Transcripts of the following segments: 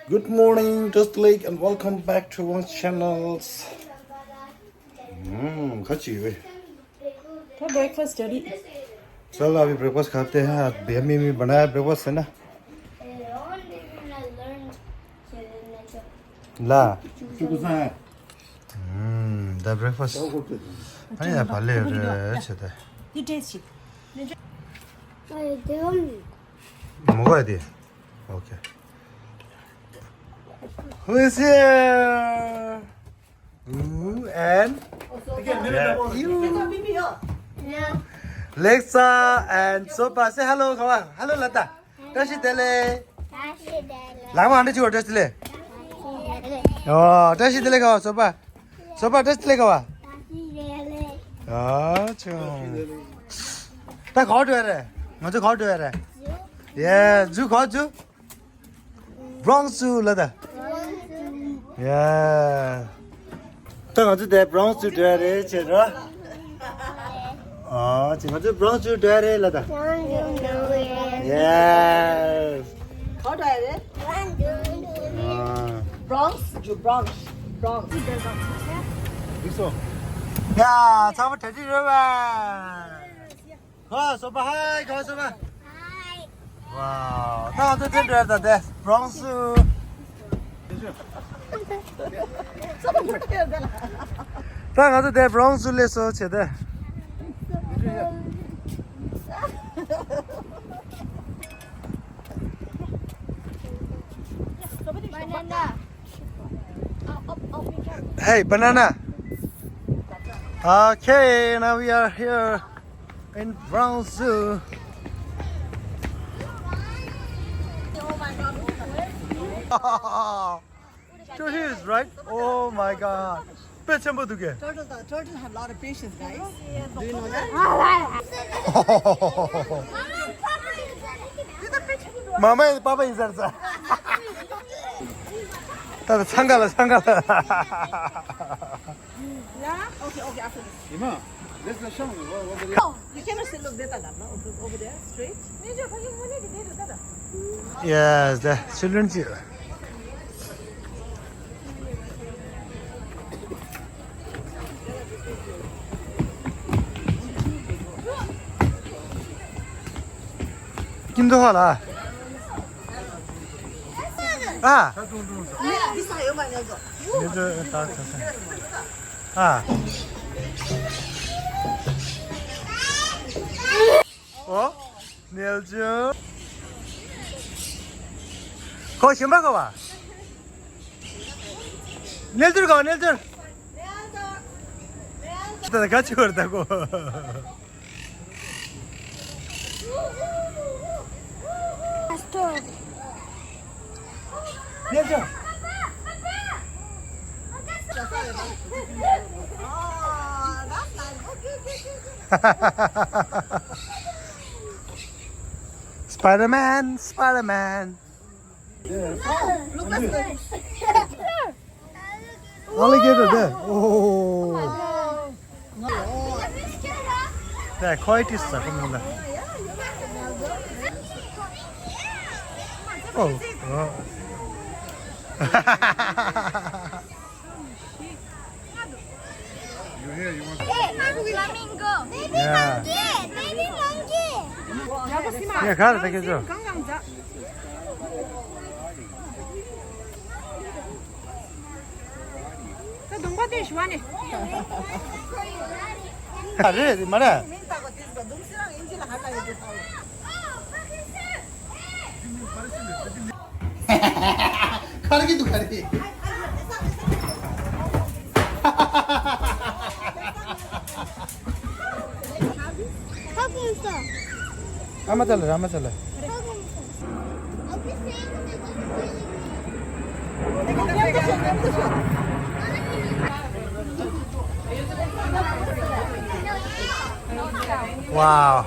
Good morning, Just Lake, and welcome back to our channels. 같이 왜? तो breakfast जल्दी चलो अभी ब्रेकफास्ट खाते हैं आज बेहमी बनाया ब्रेकफास्ट है ना ला 다 breakfast 아니야 발레 그래 이 테스트 먹어야 돼 오케이 Who's here? Ooh, and you Lexa and Sopa say hello come on hello Lata 다시 들래 라마 안 되지 다시 들래 다시 들래 가 소파 소파 다시 들래 가 좀. 딱 가줘야 돼. 먼저 가줘야 돼. 예, 주 가줘. Bronx Zoo 라다. 예. 딱 가줘 돼. Bronx Zoo 돼야 돼. 제가. 지금 가줘 Bronx Zoo 돼야 돼 라다. 예. 가져야 돼? Bronx Zoo Bronx 있어. 야, 잡아 돼지 줘봐. 가, 소바 하이, 가 소바. 하이. 와, 나 어제 들었다 돼. 브롱스. 딱 어제 돼 브롱스에서 제대. Banana. Hey, banana. Okay, now we are here in Bronx Zoo. Two hills, right? Oh my God. Pet chamber to get. Turtles have a lot of patience, guys. Do you know that? Mama and Papa is there. That's 상가라. Yeah? Okay, after this. 이마, let's show me what Oh, you cannot still look that over there, straight. Yes, the children's here. 김도하라. 아. 비싸요, 많이 해서. 얘들 다 아. 넬즈. 거 신발 가 봐. 넬들 가, 넬들. 다 같이 걸었다고. 넬즈. Spider-Man. Look at this. Alligator there. Oh. 네, quite 있어. 그런다. Flamingo. Baby Yeah. monkey. 야, 가라, 당겨줘. 관광자. 나 농가들 좋아해. 가래, 말해. 민다고 됐어. 농시랑 인지랑 하려고 했다고. 가르기도 가르기. 하고 있어. 아마 잘래. 하고 있어. 와우.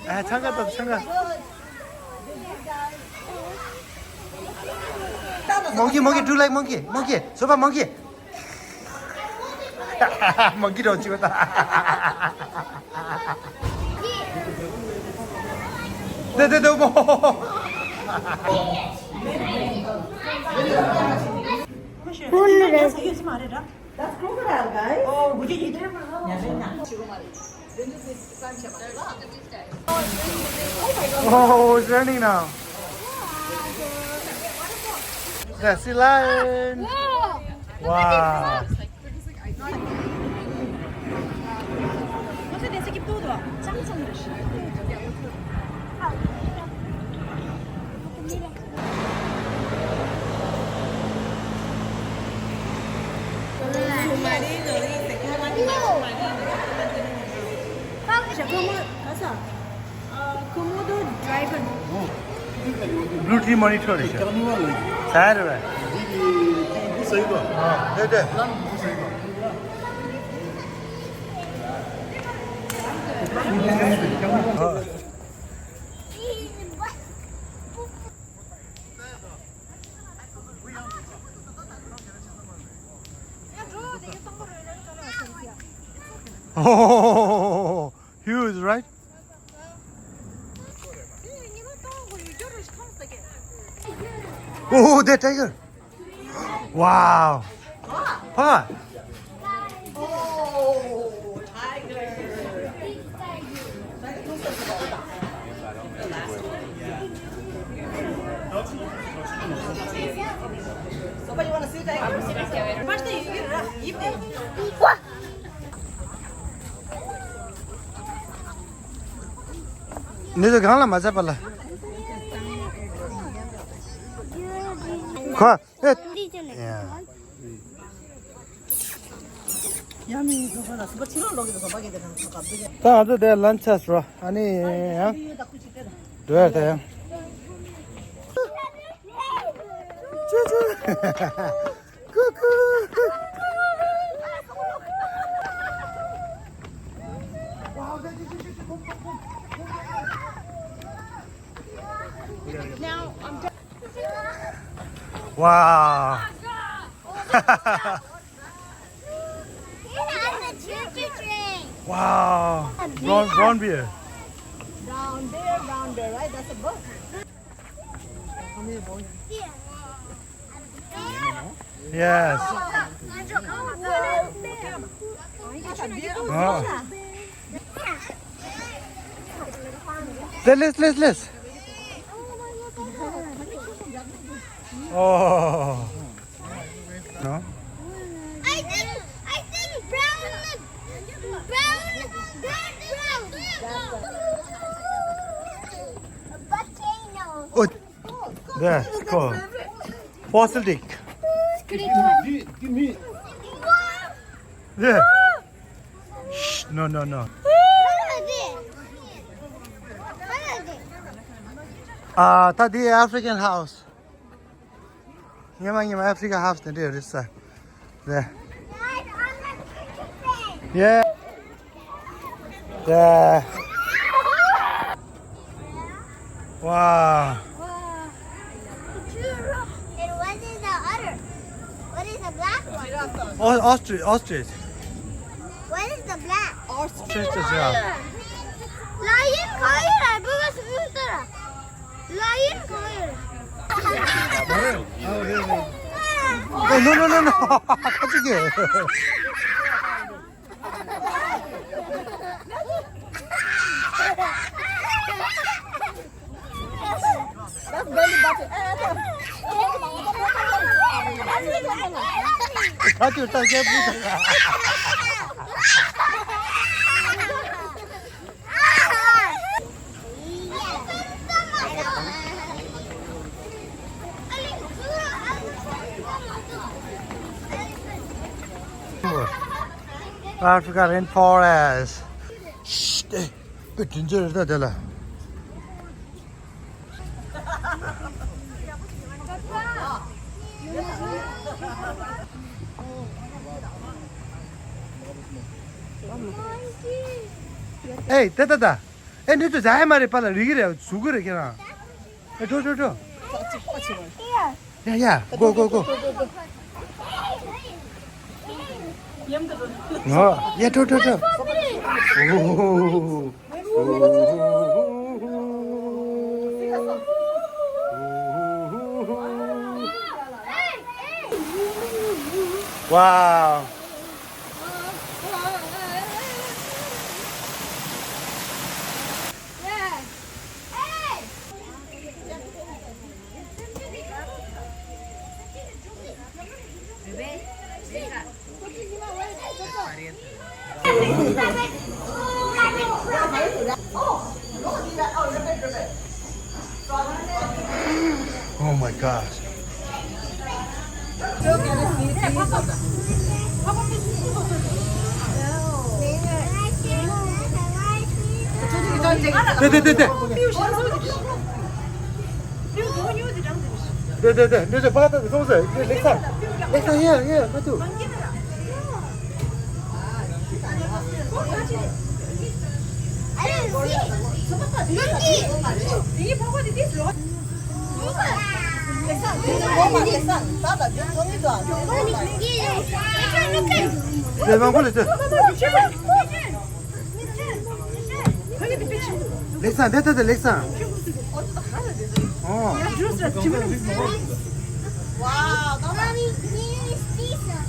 아, 장갑. 따다 monkey, do like monkey. So about monkey. Monkey don't you? The That's crocodile, guys. Oh, would you eat it? Oh, it's running now. That's the lion. Wow. Komodo dragon. Blue tree monitor. Sad, right? Oh, huge, right? Oh, that tiger. Wow. Huh? Oh, tiger. Somebody want to see tiger? First thing you get it. Eat it. Nito kang lang masa pala. Kha. Yeah. Yummy. But you don't look at the buggy that I'm talking about. ता आज दे lunch छ र अनि दुएर त Kuku Wow. Wow. Brown beer. Down there, right? That's a book. Come here, boy. Yes. Oh. Let's. Oh. No? I think brown. Volcano. Oh. That's cool. Fossil dick. Give me. Yeah. Shh. No. What is it? That's the African house. Yama African house there this side. There. Yeah. Yeah. Wow. And what is the other? What is the black one? Ostrich. What is the black? Ostrich as well. Lion coil. Buga sumutara. Lion coil. Oh, no. Kachige. That's belly button. Kachu tage puta. Africa rainforest. Shh, bit dangerous that. Hey, da. Hey, you just pala rigire sugure kena. Hey, do. Here. Yeah, yeah. Go, go, go. Oh, yeah, do. Wow. Oh my gosh. 네. 저 바깥에 서보세요. 렉사 here, 가도. I didn't see. 네, 망골 있어. 렉사, 됐다, 렉사. 어. Wow, mommy, see some.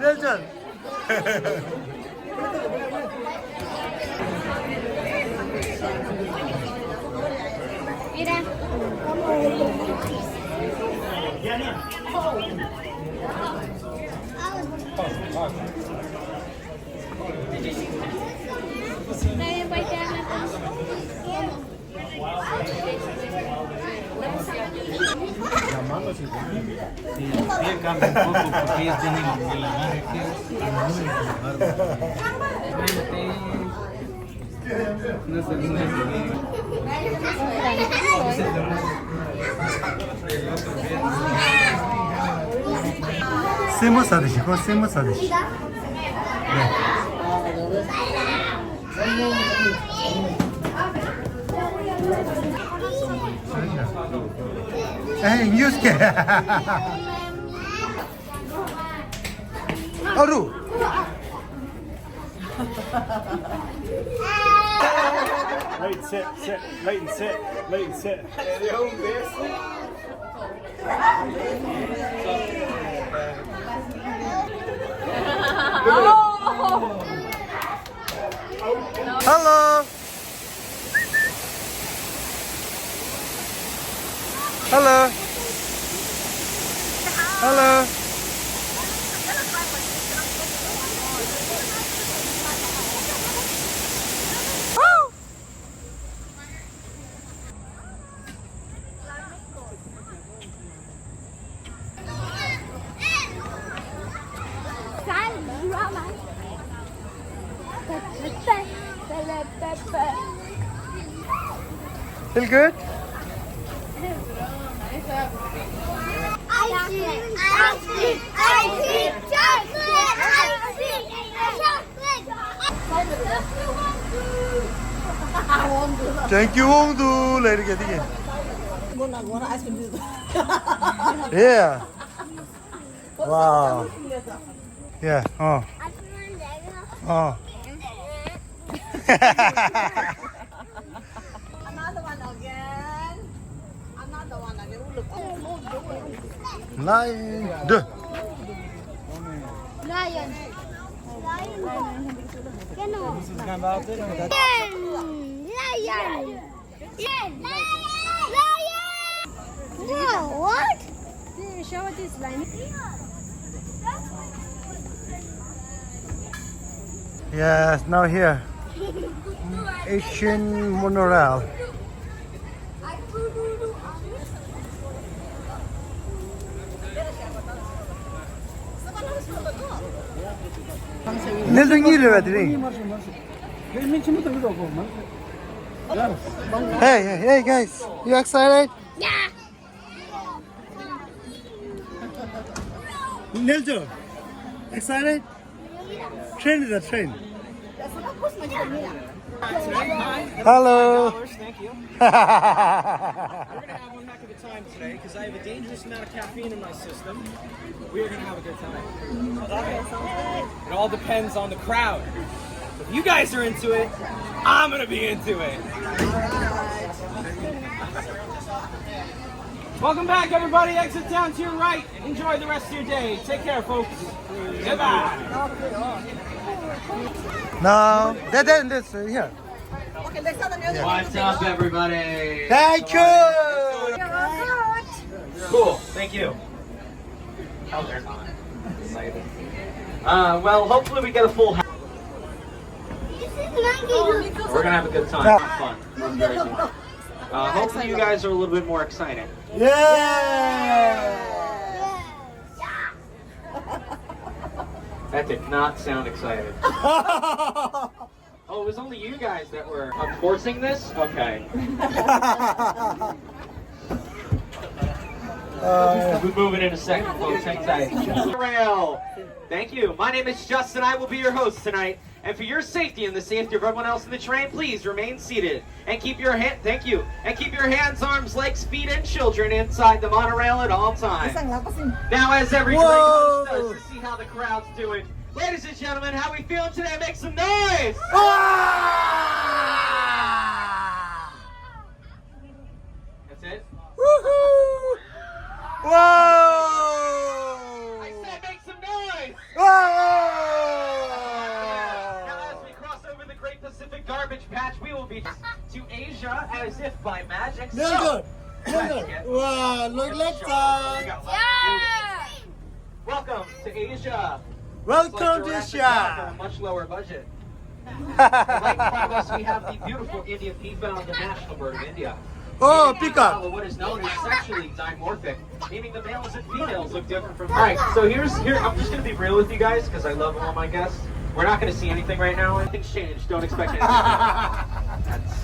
넬전. La mano sí, sí, sí cambia un poco porque ellos tienen en la mano izquierda no sé, 세모스 하듯이, 그거 세모스 하듯이. 에이, 미우스케. 하루. Late sit, late and sit, late and sit. Hello. Hello. Hello. Feel good? Thank you, Wongdu. Later, get again. Yeah. Wow. Yeah. Oh. Oh. Another one again. Another one again. Look. Lion. Lion. Lion. Lion. Whoa, what? Show what this line. Yes, now here. Asian monorail. 내가 이래 드리. Hey guys, you excited? Yeah. Neljo, excited? Train is a train. Hello. Thank you. We're gonna have one heck of a time today because I have a dangerous amount of caffeine in my system. We are gonna have a good time. It all depends on the crowd. If you guys are into it, I'm gonna be into it. Welcome back, everybody. Exit down to your right. Enjoy the rest of your day. Take care, folks. Goodbye. No, that's here. Okay, let's have another. What's up, everybody? Thank you. Cool. Thank you. Oh, they're not excited. Well, hopefully we get a full house. This is monkey. We're gonna have a good time. Have fun. I'm very good. Hopefully you guys are a little bit more excited. Yeah. That did not sound excited. Oh, it was only you guys that were enforcing this? Okay. We'll be moving in a second, folks. Hang tight. Monorail. Thank you. My name is Justin. I will be your host tonight. And for your safety and the safety of everyone else in the train, please remain seated and keep your thank you, and keep your hands, arms, legs, feet, and children inside the monorail at all times. Now, as every great host does, to see how the crowd's doing. Ladies and gentlemen, how we feeling today? Make some noise! That's it? Woohoo! Whoa! I said make some noise! Whoa! Now as we cross over the Great Pacific Garbage Patch, we will be to Asia as if by magic. Nelson! Wow, look, let's Welcome to Asia. Welcome to On a Asia. much lower budget. Right in front of us, we have the beautiful Indian peafowl, the national bird of India. Oh, Indian peacock. peafowl are what is known as sexually dimorphic, meaning the males and females look different from. All right, so here. I'm just gonna be real with you guys because I love all my guests. We're not gonna see anything right now. Anything's changed. Don't expect anything.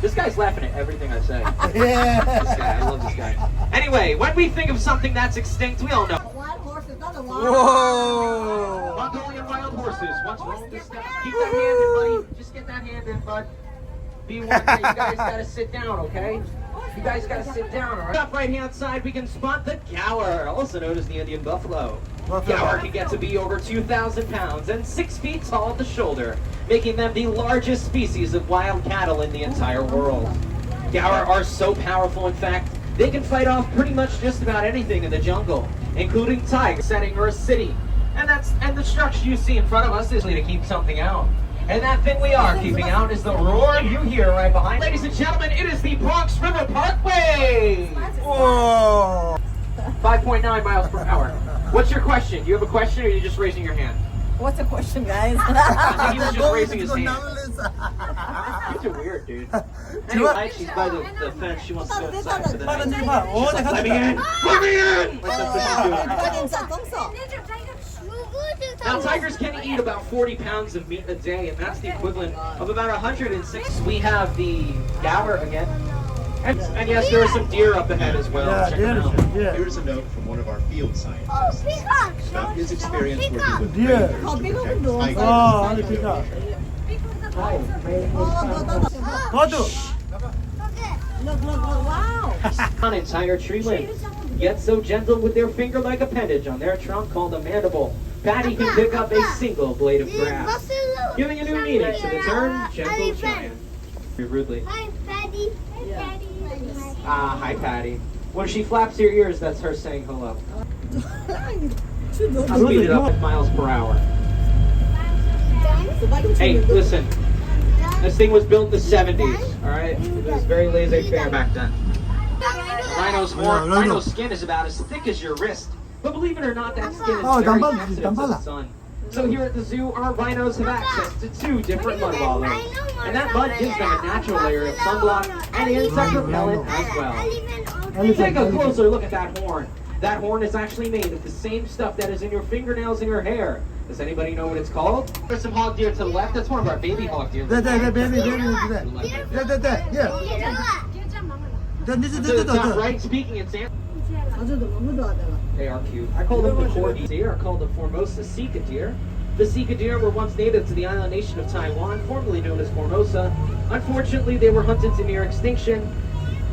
This guy's laughing at everything I say. Yeah. This guy, I love this guy. Anyway, when we think of something that's extinct, we all know. Wild horses, not a wild. Whoa! Mongolian wild horses. Once rolled this stuff. Keep that hand in, buddy. Just get that hand in, bud. Be one that you guys gotta sit down, okay? You guys gotta sit down, alright? Up right hand side, we can spot the gaur, also known as the Indian buffalo. Gaur can get to be over 2,000 pounds and 6 feet tall at the shoulder, making them the largest species of wild cattle in the entire world. Gaur are so powerful, in fact, they can fight off pretty much just about anything in the jungle, including tigers, setting or a city. And the structure you see in front of us is to keep something out. And that thing we are keeping out is the roar you hear right behind. Ladies and gentlemen, it is the Bronx River Parkway! Whoa! 5.9 miles per hour. What's your question? Do you have a question or are you just raising your hand? What's the question, guys? I think he was just raising his hand. You're weird, dude. Anyway, she's by the fence. She wants to go inside for the night. Let me in! Let me in! That's what she's doing. Now, tigers can eat about 40 pounds of meat a day, and that's the equivalent of about 106. We have the gaur again. And yes, there are some deer up ahead as well. Check them out. Here's a note from one of our field scientists Oh, peacock. about his experience working with Deer. predators to protect Oh, tigers. peacock. Oh, Go Look, wow. On entire tree limbs, yet so gentle with their finger-like appendage on their trunk called a mandible. Patty can pick up a single blade of grass, giving a new meaning to the term gentle giant. Rudely. Hi, Patty. Hi, Patty. Ah, hi Patty. When she flaps her ears, that's her saying hello. Speed it up in miles per hour. Hey, listen. This thing was built in the 70s, alright? It was very laissez-faire back then. Rhino's skin is about as thick as your wrist. But believe it or not, that skin is very sensitive to the sun. So here at the zoo, our rhinos have access to 2 different mud wallows. And that mud gives them a natural layer of sunblock and insect repellent as well. Take a closer look at that horn. That horn is actually made of the same stuff that is in your fingernails and your hair. Does anybody know what it's called? There's some hog deer to the left. That's one of our baby hog deer. There, baby. Yeah. To the top right, speaking in San. They are cute. I call them the corgi deer. I call them Formosa Sika deer. The Sika deer were once native to the island nation of Taiwan, formerly known as Formosa. Unfortunately, they were hunted to near extinction,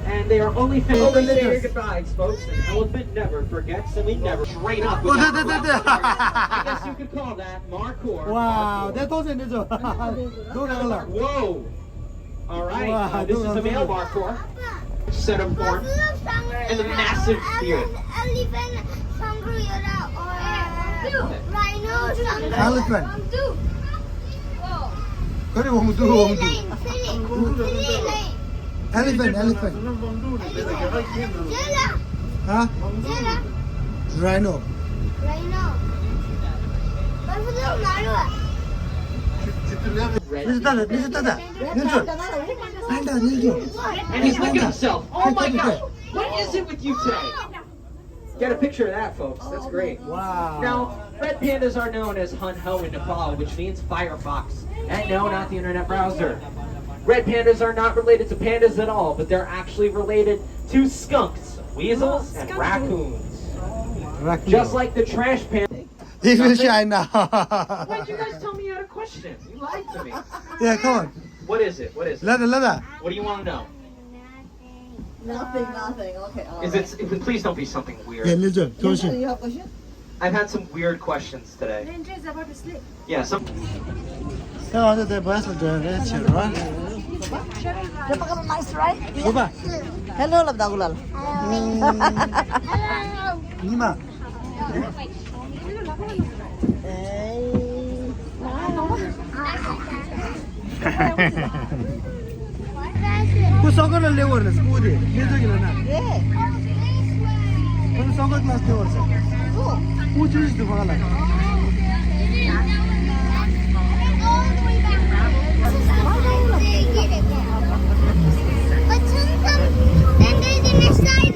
and they are only found. Oh, say your goodbyes, folks. An elephant never forgets, and we never train up. I guess you could call that Markhor. Wow, that doesn't is a Whoa! All right, Wow, this is a male Markhor. Set of horn and the massive beard. Elephant, rhino, Elephant. Kari wong Elephant. Huh? Rhino. And he's looking at himself. Oh my God! What is it with you today? Get a picture of that, folks. That's great. Wow. Now, red pandas are known as Hun Ho in Nepal, which means firefox. And no, not the internet browser. Red pandas are not related to pandas at all, but they're actually related to skunks, weasels, and raccoons. Just like the trash panda. He will shine now. Why'd you guys tell me you had a question? You lied to me. Yeah, come on. What is it? What is it? Leather. What do you want to know? Nothing. Okay. Is it? Please don't be something weird. Yeah, listen. Question. You have question? I've had some weird questions today. Ninja's about to sleep. Yeah, some. Now on the bus with the red chair, right? Nice, right? Oba. Hello, Labdagulal. Nima. Who saw the level? Who did? You took it or not? Yeah. Who saw the class level? Who chose the Vala? But sometimes, then there's the next side.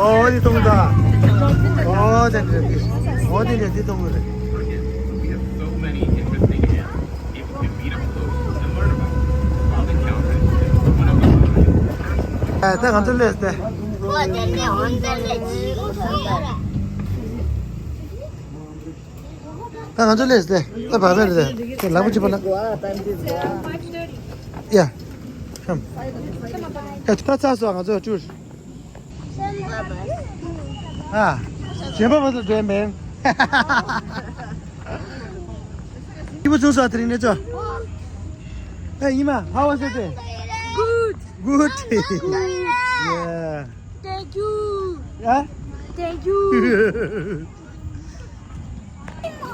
어디 동다? 어디 동물이? We have so many interesting animals. People can meet up close and learn about them. I'll encounter one of them. 딱 앉을래 했대. 근데 언제는 지고 소리야. 딱 앉을래 했대. 딱 봐야 돼. 라부지 봐라. 야, 참. 야, 투파차서 안 가져 줄. 아, 제법부터 되면. 이거 정서 드리네 저. 야, 이마, how was it? Good. Yeah. Thank you. 야? Thank you.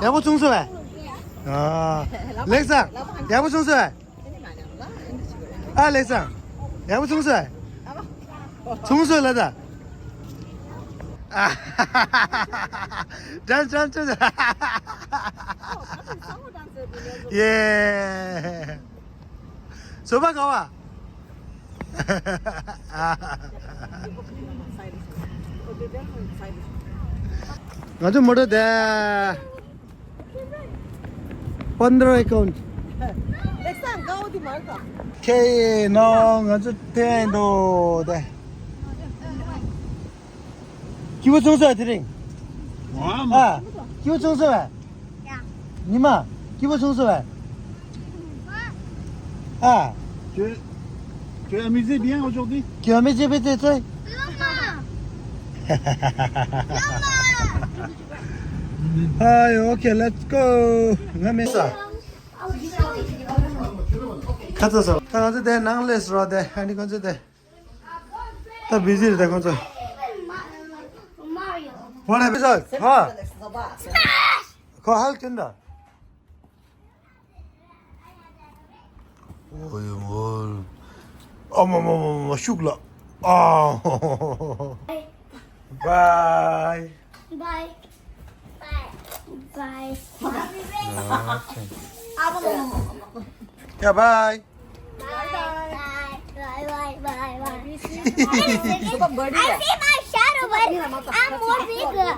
야구 청소해. 아, 렉상. 야구 청소해. 아, 렉상. 야구 청소해. 청소하려다. 아, 짠. 예. 소바 가와. 아주 뭐라 돼. 15 account. Next time, go to Marco. K non 아주 대도 돼. 기부 청소해 드링. 아, 기부 청소해. 야. 니마, 기부 청소해. Ah, Tu es amusé bien aujourd'hui? tu as mis GPT, toi? Hi, okay, let's go. Ngamesa. 가져서. 나 어제 내 낭레스 라데 아니 건저 돼. 나 비즈를 돼 건저. Mario. 원해 비서. 하. Sabah. 그거 할 텐다. 어이 뭘. 어머머머머 슈글라. 아. 바이. Bye. Bye. Bye. 야 바이. Bye. Bye. Bye. Bye. Bye. Ito pa birthday. I see my shadow, but I'm more bigger.